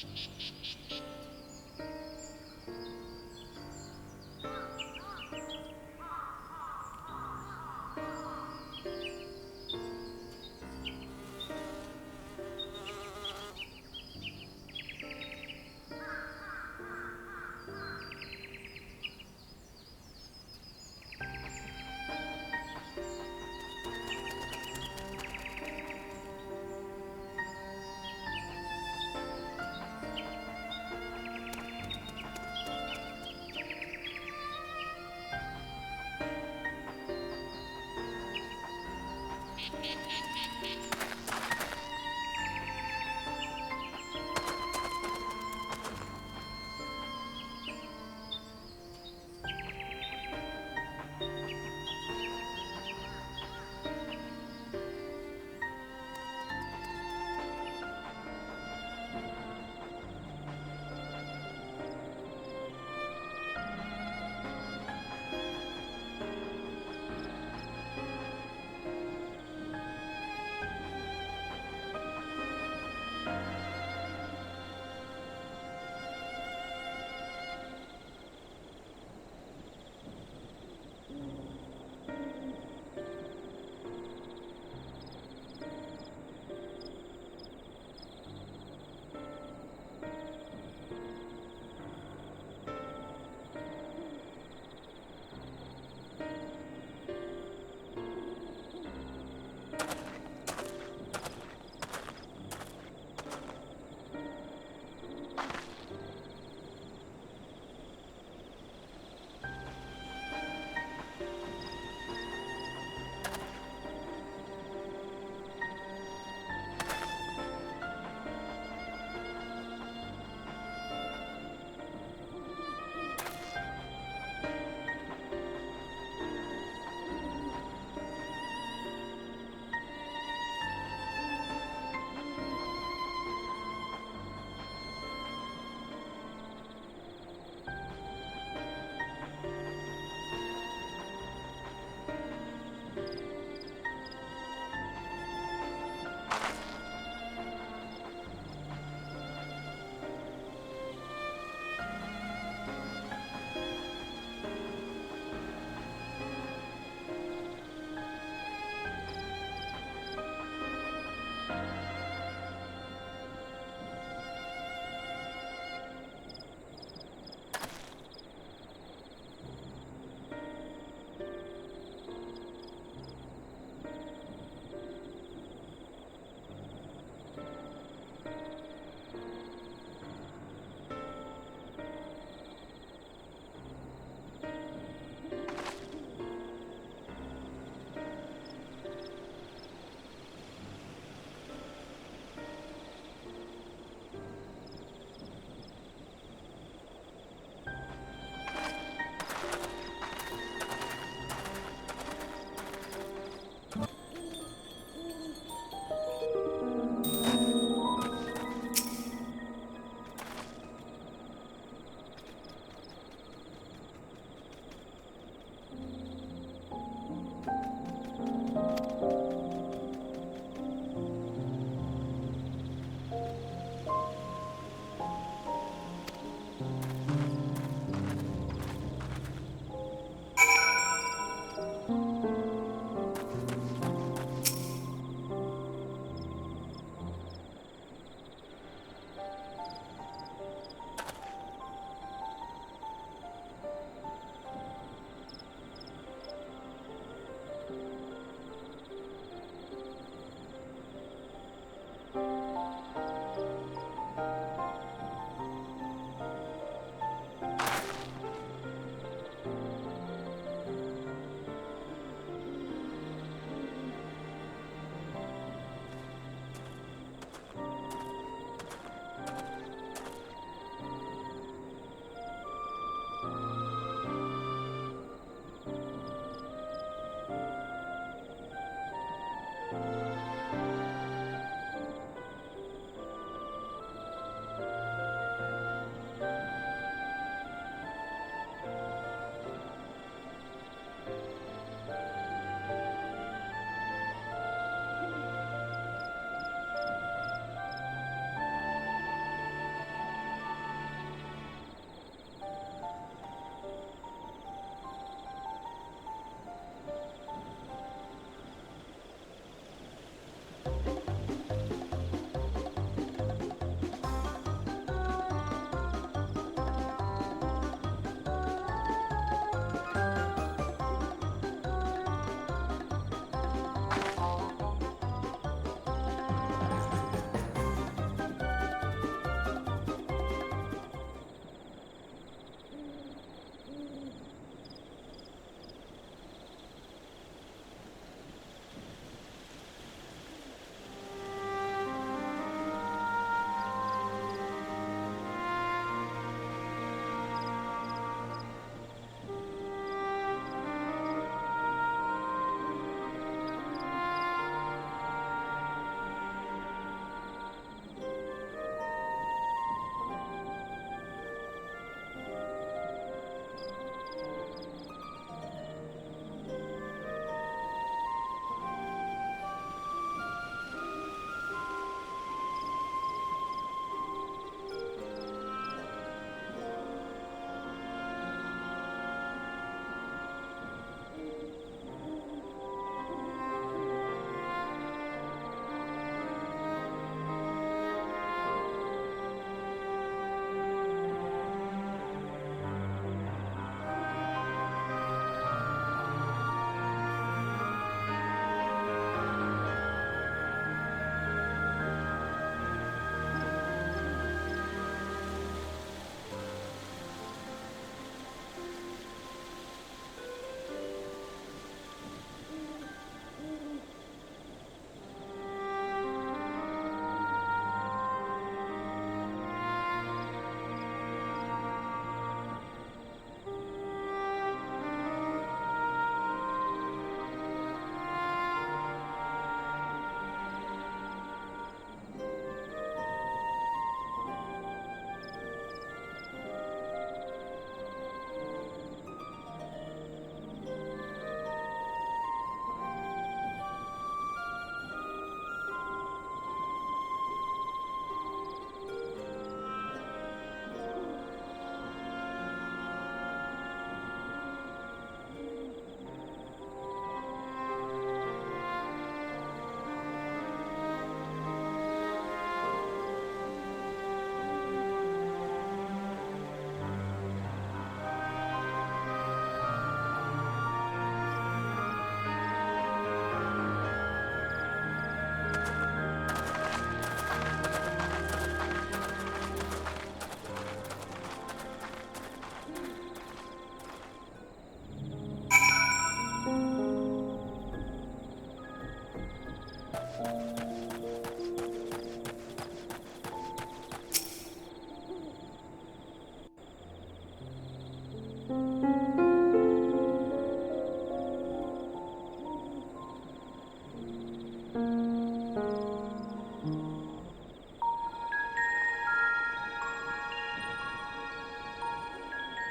อ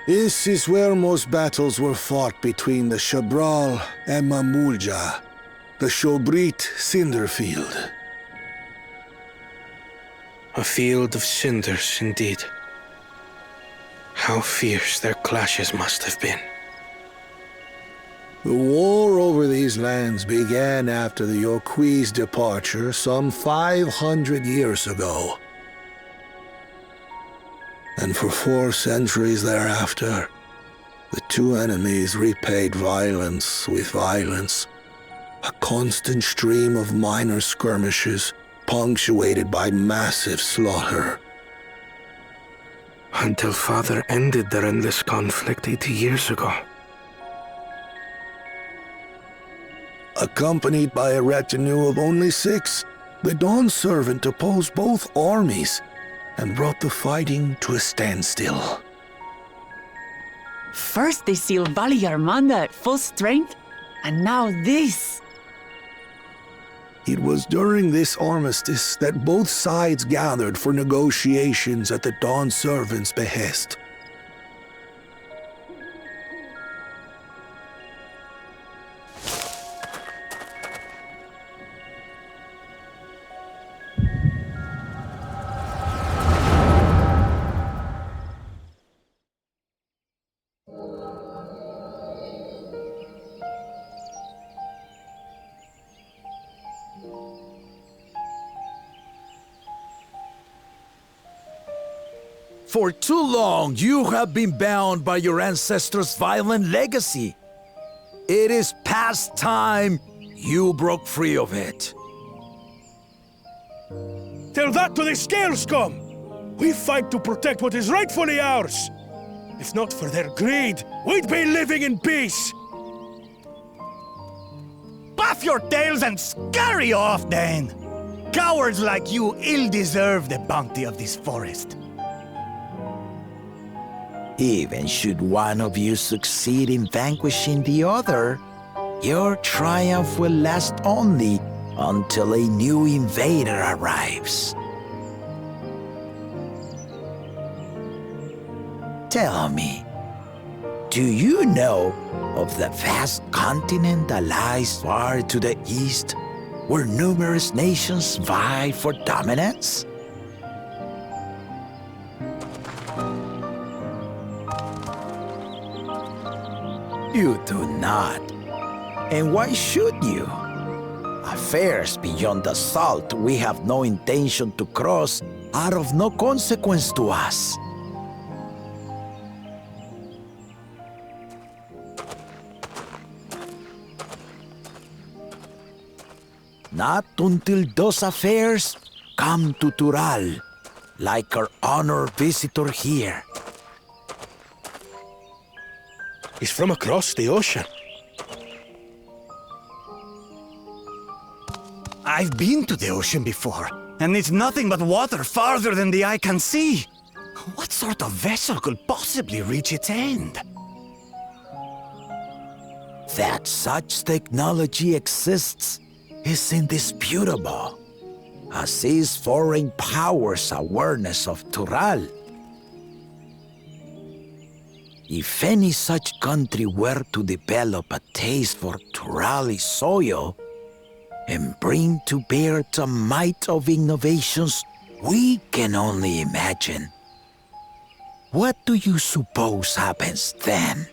This is where most battles were fought between the Shabral and Mamulja, the Shobrit cinder field. A field of cinders, indeed. How fierce their clashes must have been. The war over these lands began after the Yoqui's departure some 500 years ago. And for 4 centuries thereafter, the two enemies repaid violence with violence, a constant stream of minor skirmishes punctuated by massive slaughter. Until Father ended their endless conflict 80 years ago. Accompanied by a retinue of only 6, the Dawn servant opposed both armies and brought the fighting to a standstill. First they sealed Valley Armanda at full strength, and now this. It was during this armistice that both sides gathered for negotiations at the Dawn servant's behest. For too long, you have been bound by your ancestors' violent legacy. It is past time you broke free of it. Tell that to the Scale Scum! We fight to protect what is rightfully ours! If not for their greed, we'd be living in peace! Puff your tails and scurry off, then! Cowards like you ill-deserve the bounty of this forest. Even should one of you succeed in vanquishing the other, your triumph will last only until a new invader arrives. Tell me, do you know of the vast continent that lies far to the east, where numerous nations vie for dominance? You do not. And why should you? Affairs beyond the salt we have no intention to cross are of no consequence to us. Not until those affairs come to Tural, like our honored visitor here. He's from across the ocean. I've been to the ocean before, and it's nothing but water farther than the eye can see. What sort of vessel could possibly reach its end? That such technology exists is indisputable, as is foreign powers' awareness of Tural. If any such country were to develop a taste for Turali soil and bring to bear the might of innovations we can only imagine, what do you suppose happens then?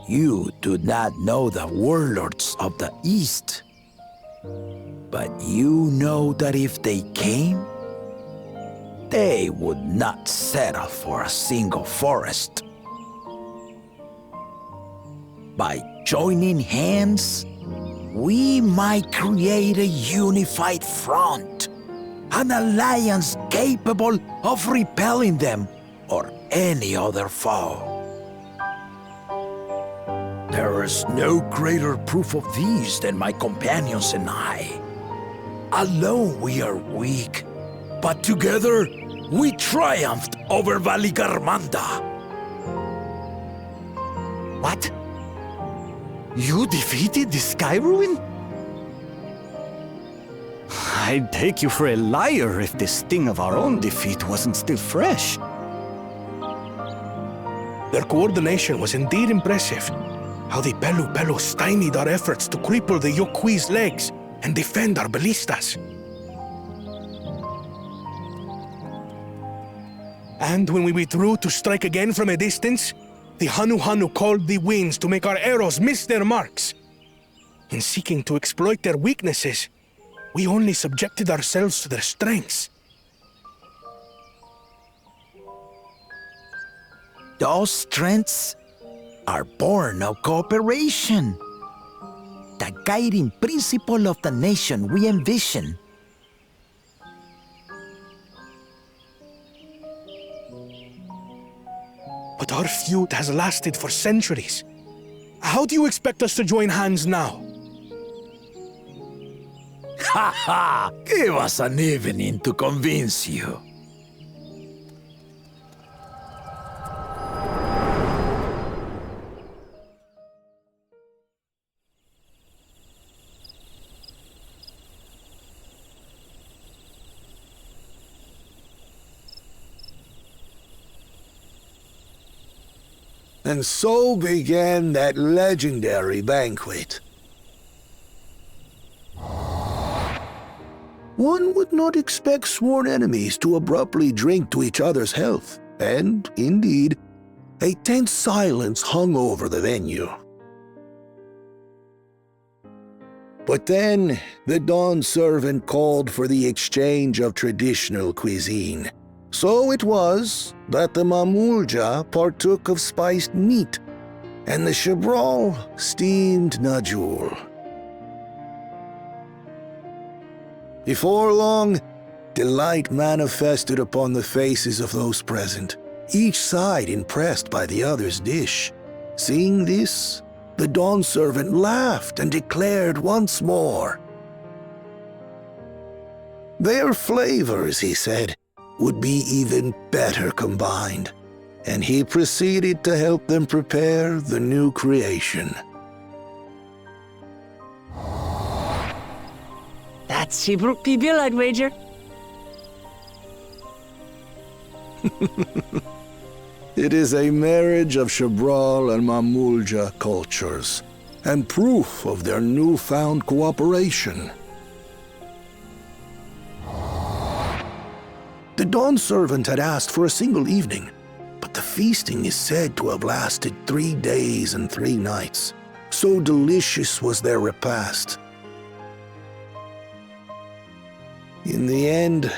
You do not know the warlords of the East, but you know that if they came, they would not settle for a single forest. By joining hands, we might create a unified front, an alliance capable of repelling them or any other foe. There is no greater proof of these than my companions and I. Alone we are weak, but together we triumphed over Valigarmanda. What? You defeated the Sky Ruin? I'd take you for a liar if the sting of our own defeat wasn't still fresh. Their coordination was indeed impressive. How the Belu stymied our efforts to cripple the Yokui's legs and defend our ballistas. And when we withdrew to strike again from a distance, the Hanu called the winds to make our arrows miss their marks. In seeking to exploit their weaknesses, we only subjected ourselves to their strengths. Those strengths are born of cooperation. The guiding principle of the nation we envision. But our feud has lasted for centuries. How do you expect us to join hands now? Ha ha! Give us an evening to convince you. And so began that legendary banquet. One would not expect sworn enemies to abruptly drink to each other's health, and, indeed, a tense silence hung over the venue. But then, the dawn servant called for the exchange of traditional cuisine. So it was that the Mamulja partook of spiced meat, and the Shabral steamed najul. Before long, delight manifested upon the faces of those present, each side impressed by the other's dish. Seeing this, the dawn servant laughed and declared once more. Their flavors, he said, would be even better combined, and he proceeded to help them prepare the new creation. That's Shibruk Pibil, I'd wager. It is a marriage of Shabral and Mamulja cultures, and proof of their newfound cooperation. The dawn servant had asked for a single evening, but the feasting is said to have lasted 3 days and 3 nights. So delicious was their repast. In the end,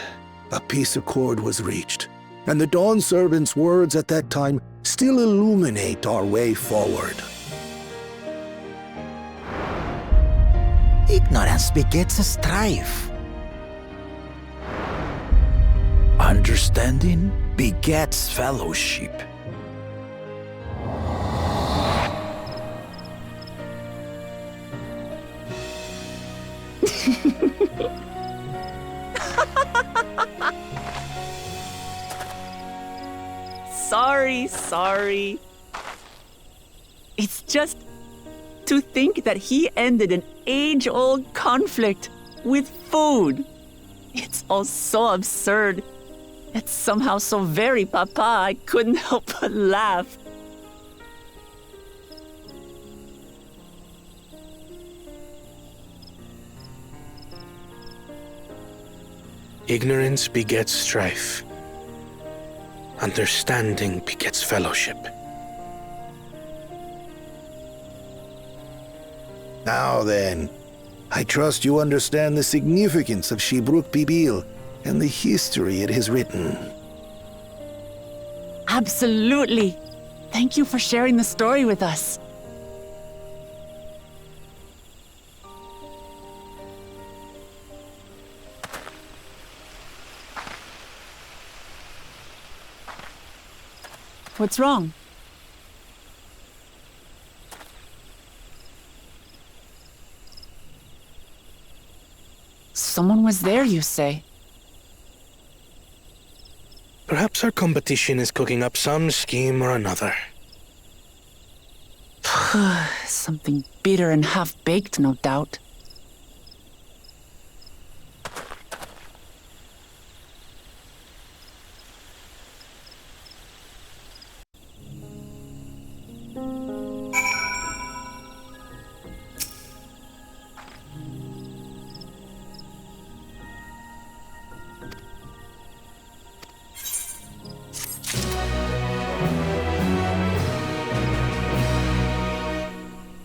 a peace accord was reached, and the dawn servant's words at that time still illuminate our way forward. Ignorance begets strife. Understanding begets fellowship. Sorry. It's just to think that he ended an age-old conflict with food. It's all so absurd. It's somehow so very papa, I couldn't help but laugh. Ignorance begets strife. Understanding begets fellowship. Now then, I trust you understand the significance of Shibruk Pibil and the history it has written. Absolutely. Thank you for sharing the story with us. What's wrong? Someone was there, you say? Perhaps our competition is cooking up some scheme or another. Something bitter and half-baked, no doubt.